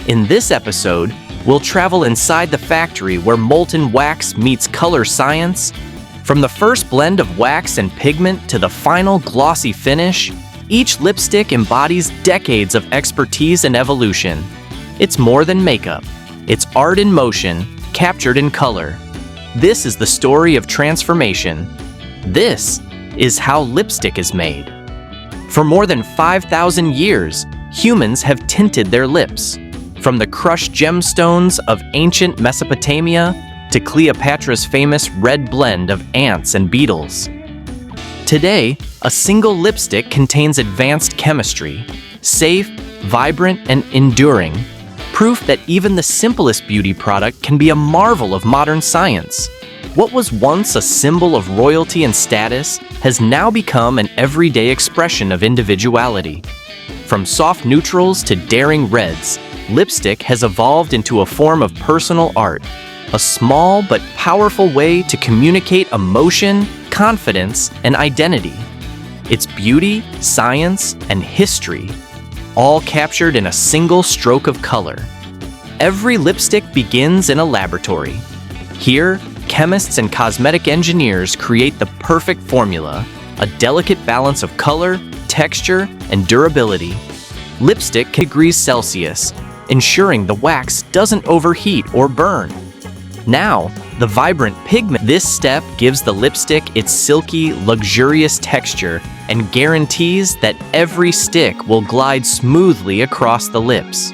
In this episode, we'll travel inside the factory where molten wax meets color science. From the first blend of wax and pigment to the final glossy finish, each lipstick embodies decades of expertise and evolution. It's more than makeup. It's art in motion, captured in color. This is the story of transformation. This is how lipstick is made. For more than 5,000 years, humans have tinted their lips. From the crushed gemstones of ancient Mesopotamia to Cleopatra's famous red blend of ants and beetles. Today, a single lipstick contains advanced chemistry, safe, vibrant, and enduring, proof that even the simplest beauty product can be a marvel of modern science. What was once a symbol of royalty and status has now become an everyday expression of individuality. From soft neutrals to daring reds, lipstick has evolved into a form of personal art, a small but powerful way to communicate emotion, confidence, and identity. It's beauty, science, and history, all captured in a single stroke of color. Every lipstick begins in a laboratory. Here, chemists and cosmetic engineers create the perfect formula, a delicate balance of color, texture, and durability. Lipstick degrees Celsius, ensuring the wax doesn't overheat or burn. Now, the vibrant pigment. This step gives the lipstick its silky, luxurious texture and guarantees that every stick will glide smoothly across the lips.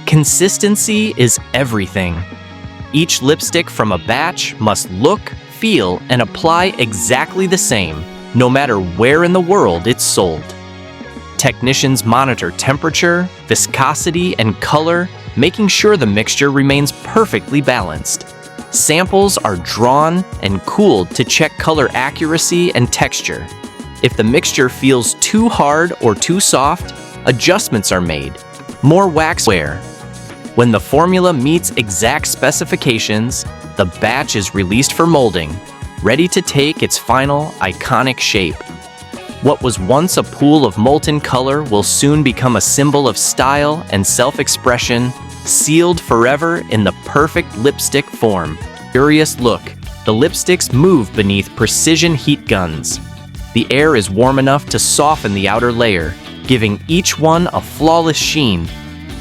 Consistency is everything. Each lipstick from a batch must look, feel, and apply exactly the same, no matter where in the world it's sold. Technicians monitor temperature, viscosity, and color, making sure the mixture remains perfectly balanced. Samples are drawn and cooled to check color accuracy and texture. If the mixture feels too hard or too soft, adjustments are made. More wax wear. When the formula meets exact specifications, the batch is released for molding, ready to take its final, iconic shape. What was once a pool of molten color will soon become a symbol of style and self-expression, sealed forever in the perfect lipstick form. Curious look, the lipsticks move beneath precision heat guns. The air is warm enough to soften the outer layer, giving each one a flawless sheen,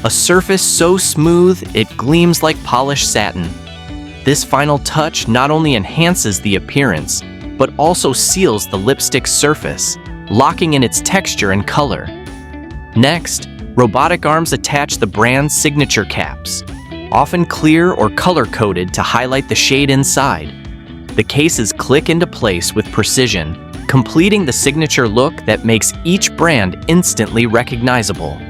a surface so smooth it gleams like polished satin. This final touch not only enhances the appearance, but also seals the lipstick's surface, locking in its texture and color. Next, robotic arms attach the brand's signature caps, often clear or color-coded to highlight the shade inside. The cases click into place with precision, completing the signature look that makes each brand instantly recognizable.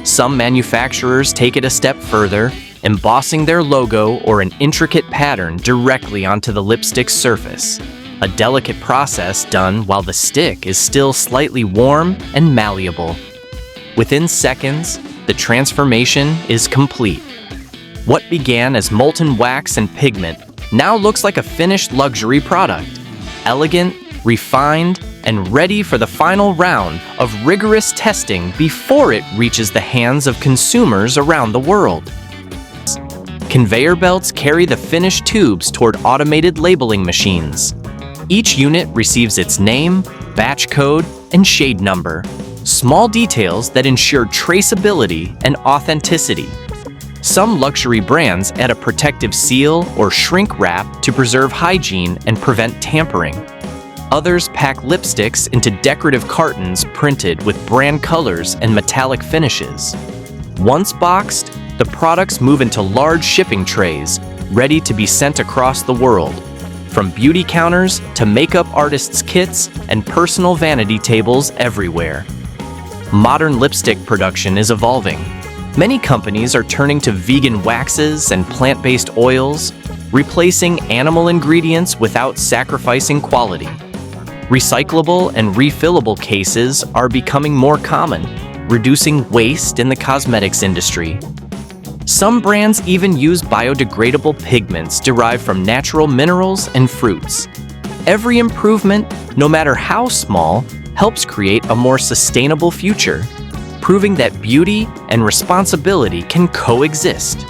Some manufacturers take it a step further, embossing their logo or an intricate pattern directly onto the lipstick's surface, a delicate process done while the stick is still slightly warm and malleable. Within seconds, the transformation is complete. What began as molten wax and pigment now looks like a finished luxury product, elegant, refined, and ready for the final round of rigorous testing before it reaches the hands of consumers around the world. Conveyor belts carry the finished tubes toward automated labeling machines. Each unit receives its name, batch code, and shade number, small details that ensure traceability and authenticity. Some luxury brands add a protective seal or shrink wrap to preserve hygiene and prevent tampering. Others pack lipsticks into decorative cartons printed with brand colors and metallic finishes. Once boxed, the products move into large shipping trays, ready to be sent across the world. From beauty counters to makeup artists' kits and personal vanity tables everywhere. Modern lipstick production is evolving. Many companies are turning to vegan waxes and plant-based oils, replacing animal ingredients without sacrificing quality. Recyclable and refillable cases are becoming more common, reducing waste in the cosmetics industry. Some brands even use biodegradable pigments derived from natural minerals and fruits. Every improvement, no matter how small, helps create a more sustainable future, proving that beauty and responsibility can coexist.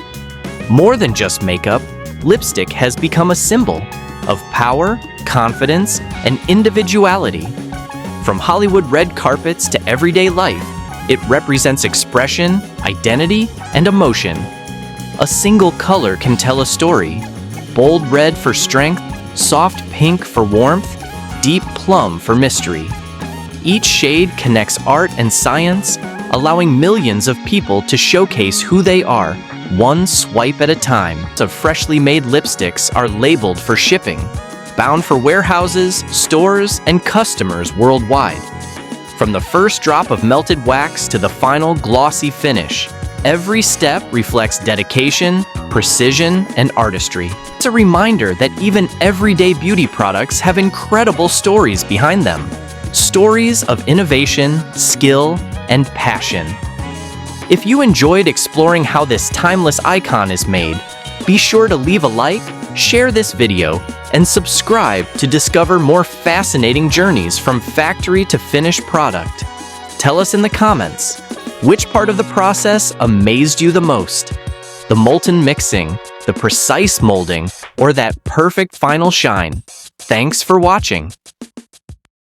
More than just makeup, lipstick has become a symbol of power, confidence, and individuality. From Hollywood red carpets to everyday life, it represents expression, identity, and emotion. A single color can tell a story: bold red for strength, soft pink for warmth, deep plum for mystery. Each shade connects art and science, allowing millions of people to showcase who they are, one swipe at a time. Of freshly made lipsticks are labeled for shipping, bound for warehouses, stores, and customers worldwide. From the first drop of melted wax to the final glossy finish, every step reflects dedication, precision, and artistry. It's a reminder that even everyday beauty products have incredible stories behind them. Stories of innovation, skill, and passion. If you enjoyed exploring how this timeless icon is made, be sure to leave a like, share this video, and subscribe to discover more fascinating journeys from factory to finished product. Tell us in the comments, which part of the process amazed you the most? The molten mixing, the precise molding, or that perfect final shine? Thanks for watching.